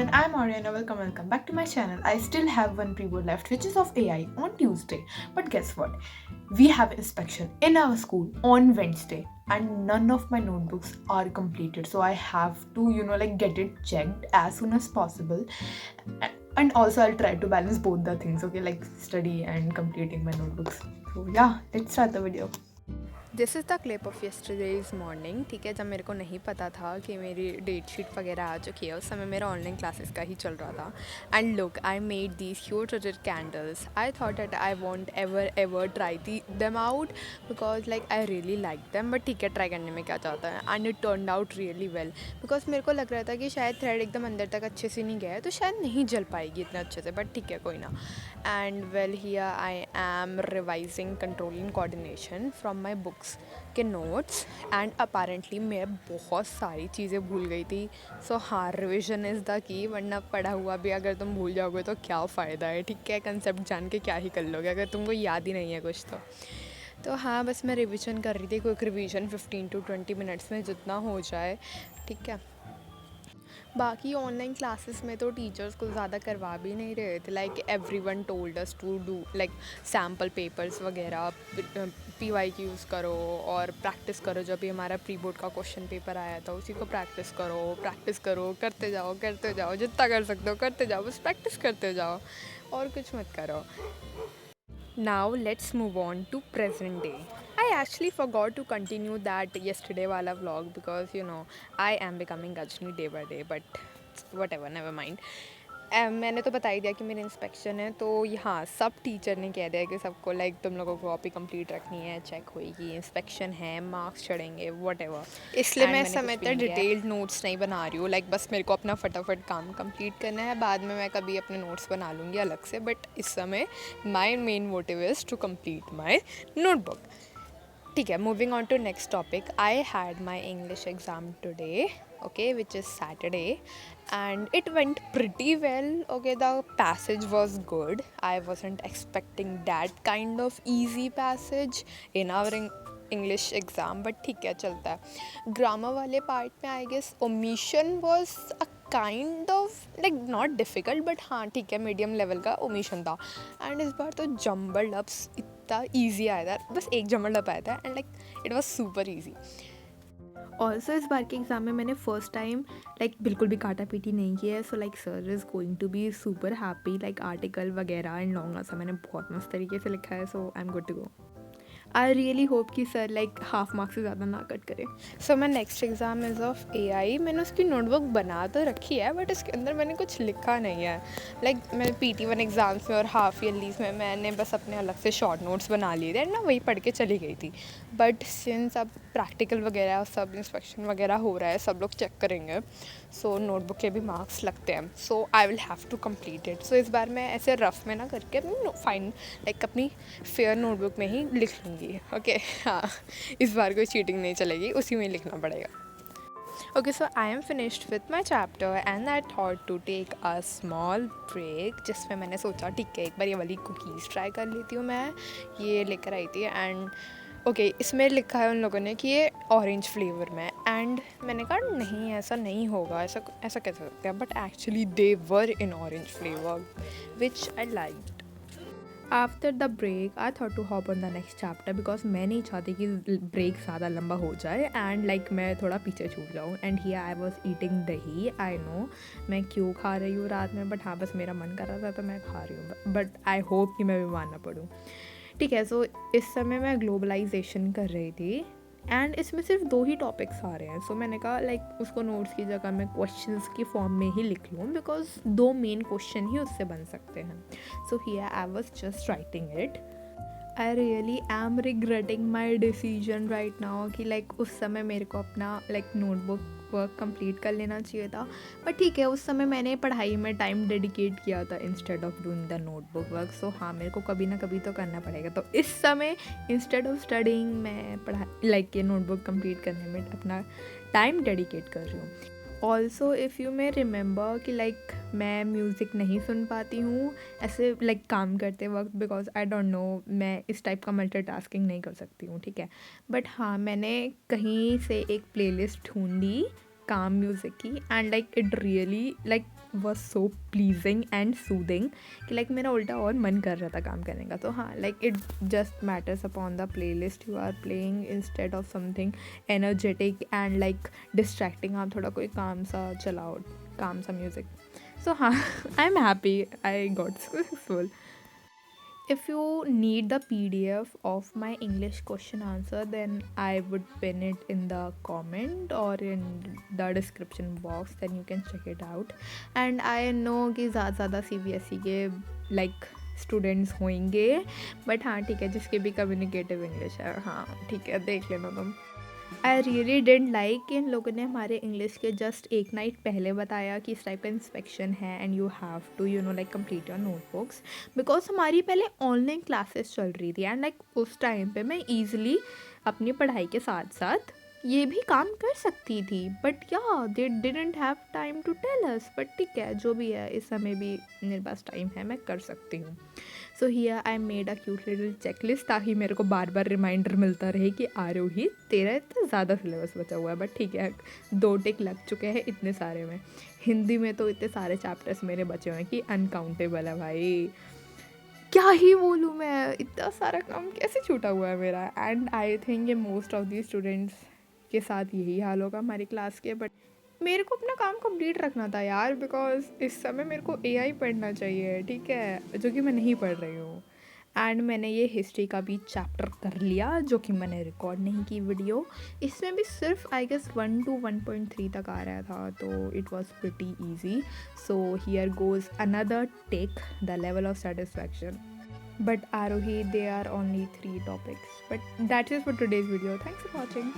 everyone, I'm Ariana. Welcome back to my channel. I still have one preview left, which is of AI on Tuesday. But guess what? We have inspection in our school on Wednesday, and none of my notebooks are completed. So I have to, get it checked as soon as possible. And also, I'll try to balance both the things, okay, like study and completing my notebooks. So yeah, let's start the video. This is the clip of yesterday's morning. ठीक है, जब मेरे को नहीं पता था कि मेरी डेट शीट वगैरह आ चुकी है, उस समय मेरा ऑनलाइन क्लासेस का ही चल रहा था. And look, I made these huge rated candles. I thought that I won't ever try them out because like I really like them. But ठीक है, ट्राई करने में क्या जाता है. And it turn out really well because मेरे को लग रहा था कि शायद थ्रेड एकदम अंदर तक अच्छे से नहीं गया है, तो शायद नहीं जल पाएगी इतना अच्छे से. बट ठीक है, कोई ना. And well here I am revising controlling coordination from my books के नोट्स. एंड अपेरेंटली मैं बहुत सारी चीज़ें भूल गई थी. सो हाँ, रिविजन इज़ द की. वरना पढ़ा हुआ भी अगर तुम भूल जाओगे तो क्या फ़ायदा है. ठीक है, कंसेप्ट जान के क्या ही कर लोगे अगर तुमको याद ही नहीं है कुछ तो हाँ, बस मैं रिविजन कर रही थी. क्विक रिविजन 15 to 20 मिनट्स में जितना हो जाए. ठीक है, बाकी ऑनलाइन क्लासेस में तो टीचर्स कुछ ज़्यादा करवा भी नहीं रहे थे. Like everyone told us to do like sample papers वगैरह, पीवाई यूज़ करो और प्रैक्टिस करो. जब भी हमारा प्री बोर्ड का क्वेश्चन पेपर आया था, उसी को प्रैक्टिस करो, करते जाओ जितना कर सकते हो करते जाओ, बस प्रैक्टिस करते जाओ और कुछ मत करो. Now let's move on to present day. I actually forgot to continue that yesterday wala vlog because I am becoming Gajni day by day, but whatever, never mind. मैंने तो बता ही दिया कि मेरी इंस्पेक्शन है, तो यहाँ सब टीचर ने कह दिया कि सबको लाइक तुम लोगों को कॉपी कंप्लीट रखनी है, चेक होएगी, इंस्पेक्शन है, मार्क्स चढ़ेंगे, वटेवर. इसलिए मैं इस समय तक डिटेल्ड नोट्स नहीं बना रही हूँ. लाइक बस मेरे को अपना फटाफट काम कंप्लीट करना है. बाद में मैं कभी अपने नोट्स बना लूँगी अलग से. बट इस समय my main motive is to complete my notebook. ठीक है, moving on to next topic. I had my English exam today, okay, which is Saturday, and it went pretty well. Okay, the passage was good. I wasn't expecting that kind of easy passage in our English exam, but ठीक है, चलता है. Grammar वाले part में I guess omission was a kind of like not difficult, but हाँ ठीक है, medium level का ओमिशन था. एंड इस बार तो जम्बल्ड अप्स इतना ईजी आया था. बस एक जम्बल्ड अप आया था and like it was super easy. Also इस बार के एग्ज़ाम में मैंने फ़र्स्ट टाइम लाइक बिल्कुल भी काटा पीटी नहीं किया है. So like sir is going to be super happy. Like article वगैरह एंड लॉन्ग आंसर मैंने बहुत मस्त तरीके से लिखा है. So I am good to go. I really hope कि सर लाइक हाफ मार्क्स से ज़्यादा ना कट करे. So my next exam is of AI. मैंने उसकी नोटबुक बना तो रखी है, बट इसके अंदर मैंने कुछ लिखा नहीं है. लाइक मैंने PT1 एग्ज़ाम्स में और हाफ ईयरलीज में मैंने बस अपने अलग से शॉर्ट नोट्स बना लिए थे एंड मैं वही पढ़ के चली गई थी. बट सिंस अब प्रैक्टिकल वगैरह सब इंस्पेक्शन वगैरह हो रहा है, सब लोग चेक करेंगे, सो नोटबुक के भी मार्क्स लगते हैं. So I will have to complete it. So इस बार मैं ऐसे रफ में ना करके अपनी फाइन लाइक अपनी फेयर नोटबुक में ही लिख लूँगी. ओके, हाँ, इस बार कोई चीटिंग नहीं चलेगी, उसी में लिखना पड़ेगा. Okay, so I am finished with my chapter and I thought to take a small break, जिसमें मैंने सोचा ठीक है एक बार ये वाली कुकीज़ ट्राई कर लेती हूँ. मैं ये लेकर आई थी एंड ओके, इसमें लिखा है उन लोगों ने कि ये ऑरेंज फ्लेवर में. एंड मैंने कहा नहीं, ऐसा नहीं होगा, ऐसा ऐसा कैसे सकते हैं. But actually they were in orange flavour which I like. After the break I thought to hop on the next chapter because मैं नहीं चाहती कि ब्रेक ज़्यादा लंबा हो जाए एंड लाइक मैं थोड़ा पीछे छूट जाऊँ. And here I was eating dahi. I no मैं क्यों खा रही हूँ रात में, बट हाँ बस मेरा मन कर रहा था तो मैं खा रही हूँ. बट आई होप कि मैं बीमार ना पड़ूँ. ठीक है, सो इस समय मैं ग्लोबलाइजेशन कर रही थी एंड इसमें सिर्फ 2 ही टॉपिक्स आ रहे हैं. सो मैंने कहा लाइक उसको नोट्स की जगह मैं क्वेश्चंस की फॉर्म में ही लिख लूँ बिकॉज 2 मेन क्वेश्चन ही उससे बन सकते हैं. So here I was just writing it. I really M regretting my decision right now कि लाइक उस समय मेरे को अपना लाइक नोटबुक वर्क कंप्लीट कर लेना चाहिए था. बट ठीक है, उस समय मैंने पढ़ाई में टाइम डेडिकेट किया था instead of doing the notebook work. So हाँ, मेरे को कभी ना कभी तो करना पड़ेगा. तो इस समय इंस्टेड ऑफ स्टडिंग मैं पढ़ाई लाइक ये नोटबुक कंप्लीट करने में अपना टाइम डेडिकेट कर रही हूँ. Also if you may remember कि लाइक मैं म्यूज़िक नहीं सुन पाती हूँ ऐसे लाइक काम करते वक्त बिकॉज आई डोंट नो मैं इस टाइप का मल्टीटास्किंग नहीं कर सकती हूँ. ठीक है, बट हाँ मैंने कहीं से एक प्लेलिस्ट ढूंढी काम म्यूज़िक की and like it really like was so pleasing and soothing कि लाइक मेरा उल्टा और मन कर रहा था काम करने का. तो हाँ, like it just matters upon the playlist you are playing instead of something energetic and like distracting. आप थोड़ा कोई काम सा चलाओ, काम सा music. So I am happy I got successful. If you need the PDF of my English question answer, then I would pin it in the comment or in the description box, then you can check it out. And I know कि ज़्यादा CBSE के like students होंगे, but हाँ ठीक है, जिसके भी communicative English है, हाँ ठीक है, देख लेना तुम. आई रियली डिडंट लाइक कि इन लोगों ने हमारे इंग्लिश के जस्ट एक नाइट पहले बताया कि इस टाइप का इंस्पेक्शन है and you have to like complete your notebooks. Because हमारी पहले ऑनलाइन क्लासेस चल रही थी एंड लाइक उस टाइम पे मैं ईज़िली अपनी पढ़ाई के साथ साथ ये भी काम कर सकती थी, but yeah they didn't have time to tell us. But ठीक है, जो भी है, इस समय भी मेरे पास टाइम है, मैं कर सकती हूँ. So here I made a cute little checklist ताकि मेरे को बार बार रिमाइंडर मिलता रहे कि आरोही तेरा इतना ज़्यादा सिलेबस बचा हुआ है. बट ठीक है, 2 टिक लग चुके हैं इतने सारे में. हिंदी में तो इतने सारे चैप्टर्स मेरे बचे हुए हैं कि अनकाउंटेबल है भाई. क्या ही बोलूँ मैं, इतना सारा काम कैसे छूटा हुआ है मेरा. एंड आई थिंक ये मोस्ट ऑफ दी स्टूडेंट्स के साथ यही हाल होगा हमारी क्लास के. बट मेरे को अपना काम कंप्लीट रखना था यार, बिकॉज इस समय मेरे को एआई पढ़ना चाहिए, ठीक है, जो कि मैं नहीं पढ़ रही हूँ. एंड मैंने ये हिस्ट्री का भी चैप्टर कर लिया, जो कि मैंने रिकॉर्ड नहीं की वीडियो. इसमें भी सिर्फ आई गेस 1 to 1.3 तक आ रहा था, तो it was pretty easy. So here goes another take the level of satisfaction. But Arohi, they are only 3 topics. But that's it for today's video. Thanks for watching.